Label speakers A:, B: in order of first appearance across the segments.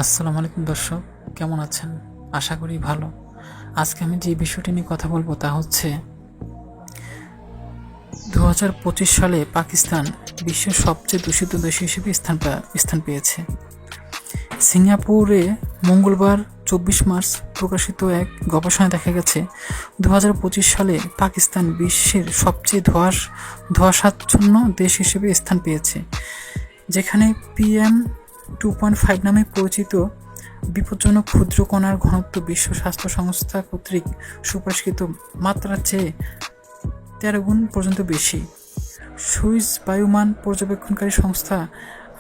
A: আসসালামু আলাইকুম দর্শক, কেমন আছেন? আশা করি ভালো। আজকে আমি যে বিষয়টি নিয়ে কথা বলবো তা হচ্ছে 2025 সালে পাকিস্তান বিশ্বের সবচেয়ে দূষিত দেশ হিসেবে স্থান পেয়েছে। সিঙ্গাপুরে মঙ্গলবার 24 মার্চ প্রকাশিত এক গবেষণায় দেখা গেছে 2025 সালে পাকিস্তান বিশ্বের সবচেয়ে ধোঁয়াশাচ্ছন্ন দেশ হিসেবে স্থান পেয়েছে, যেখানে PM2.5 নামে পরিচিত বিপজ্জনক ক্ষুদ্র কণার ঘনত্ব বিশ্ব স্বাস্থ্য সংস্থা কর্তৃক সুপারিশকৃত মাত্রার চেয়ে 13 গুণ পর্যন্ত বেশি। সুইস বায়ুমান পর্যবেক্ষণকারী সংস্থা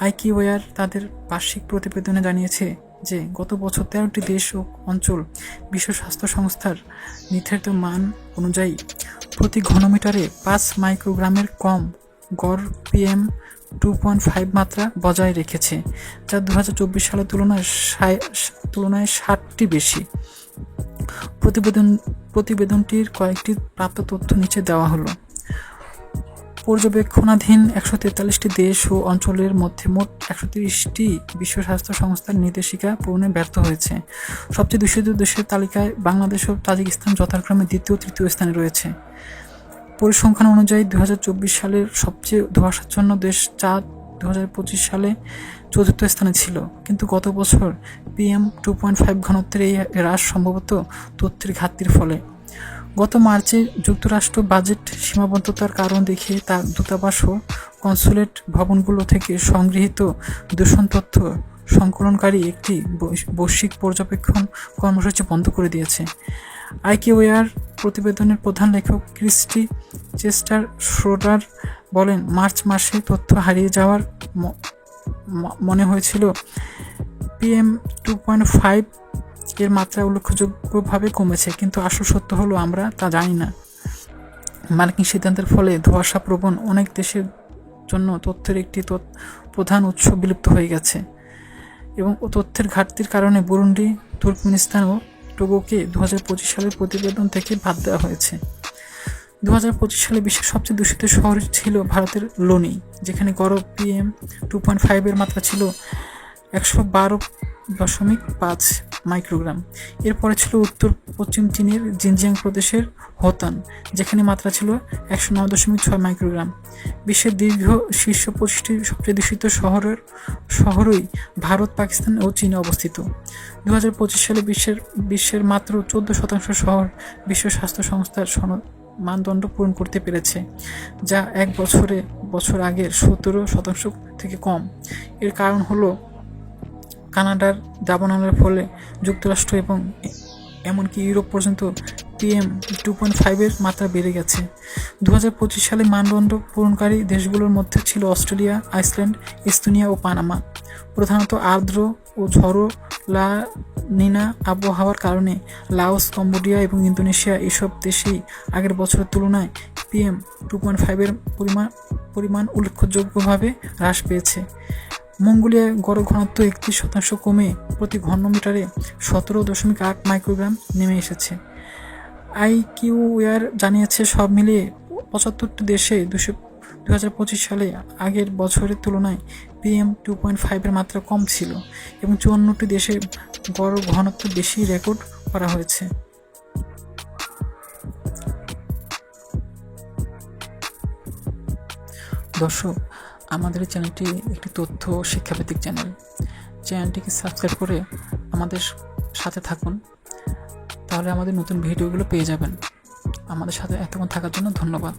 A: আইকিওয়ার তাদের বার্ষিক প্রতিবেদনে জানিয়েছে যে গত বছর 13টি দেশ ও অঞ্চল বিশ্ব স্বাস্থ্য সংস্থার নির্ধারিত মান অনুযায়ী প্রতি ঘনমিটারে 5 মাইক্রোগ্রামের কম গড় PM2.5 মাত্রা বজায় রেখেছে, যা 2024 সালের তুলনায় 60টি বেশি। প্রতিবেদনটির কয়েকটি প্রাপ্ত তথ্য নিচে দেওয়া হলো। পর্যবেক্ষণাধীন 143টি দেশ ও অঞ্চলের মধ্যে মোট 130টি বিশ্ব স্বাস্থ্য সংস্থার নির্দেশিকা পূরণে ব্যর্থ হয়েছে। সবচেয়ে দূষিত দেশের তালিকায় বাংলাদেশ ও তাজিকিস্তান যথাক্রমে দ্বিতীয় ও তৃতীয় স্থানে রয়েছে। পরিসংখ্যান অনুযায়ী 2024 সালের সবচেয়ে ধোঁয়াশাচ্ছন্ন দেশ চাঁদ 2025 সালে চতুর্থ স্থানে ছিল, কিন্তু গত বছর PM2.5 ঘনত্বের এই হ্রাস সম্ভবত তথ্যের ঘাটতির ফলে। গত মার্চে যুক্তরাষ্ট্র বাজেট সীমাবদ্ধতার কারণ দেখিয়ে তার দূতাবাস ও কনসুলেট ভবনগুলো থেকে সংগৃহীত দূষণ তথ্য সংকলনকারী একটি বৈশ্বিক পর্যবেক্ষণ কর্মসূচি বন্ধ করে দিয়েছে। আইকিওয়ার প্রতিবেদনের প্রধান লেখক ক্রিস্টি চেস্টার শ্রোডার বলেন, মার্চ মাসে তথ্য হারিয়ে যাওয়ার মনে হয়েছিল PM2.5 এর মাত্রা উল্লেখযোগ্যভাবে কমেছে, কিন্তু আসল সত্য হলো আমরা তা জানি না। মার্কিন সিদ্ধান্তের ফলে ধোঁয়াশা প্রবণ অনেক দেশের জন্য তথ্যের একটি প্রধান উৎস বিলুপ্ত হয়ে গেছে এবং তথ্যের ঘাটতির কারণে বুরুন্ডি, তুর্কমেনিস্তান ও টোগোকে 2025 সালের প্রতিবেদন থেকে বাদ দেওয়া হয়েছে। 2025 সালে বিশ্বের সবচেয়ে দূষিত শহর ছিল ভারতের লোনি, যেখানে গড় PM2.5 এর মাত্রা ছিল 112.5 মাইক্রোগ্রাম। এরপরে ছিল উত্তর পশ্চিম চীনের জিনজিয়াং প্রদেশের হোতান, যেখানে মাত্রা ছিল 109.6 মাইক্রোগ্রাম। বিশ্বের শীর্ষ 25টি সবচেয়ে দূষিত শহরই ভারত, পাকিস্তান ও চীনে অবস্থিত। 2025 সালে বিশ্বের মাত্র 14% শহর বিশ্ব স্বাস্থ্য সংস্থার মানদণ্ড পূরণ করতে পেরেছে, যা এক বছর আগের 17% থেকে কম। এর কারণ হলো কানাডার দাবানলের ফলে যুক্তরাষ্ট্র এবং এমনকি ইউরোপ পর্যন্ত PM2.5 এর মাত্রা বেড়ে গেছে। 2025 সালে মানদণ্ড পূরণকারী দেশগুলোর মধ্যে ছিল অস্ট্রেলিয়া, আইসল্যান্ড, এস্তোনিয়া ও পানামা। প্রধানত আর্দ্র ও ঝড়ো লা নিনা আবহাওয়ার কারণে লাওস, কম্বোডিয়া এবং ইন্দোনেশিয়া এসব দেশেই আগের বছরের তুলনায় PM2.5 এর পরিমাণ উল্লেখযোগ্যভাবে হ্রাস পেয়েছে। মঙ্গোলিয়ায় গড় ঘনত্ব 31% কমে প্রতি ঘনমিটারে 17.8 মাইক্রোগ্রাম নেমে এসেছে। আইকিউআর জানিয়েছে, সব মিলিয়ে 75টি দেশে 2025 সালে আগের বছরের তুলনায় PM2.5 এর মাত্রা কম ছিল এবং 54টি দেশে গড় ঘনত্ব বেশি রেকর্ড করা হয়েছে। দর্শক, আমাদের এই চ্যানেলটি একটি তথ্য শিক্ষাভিত্তিক চ্যানেলটিকে সাবস্ক্রাইব করে আমাদের সাথে থাকুন, তাহলে আমাদের নতুন ভিডিওগুলো পেয়ে যাবেন। আমাদের সাথে এতক্ষণ থাকার জন্য ধন্যবাদ।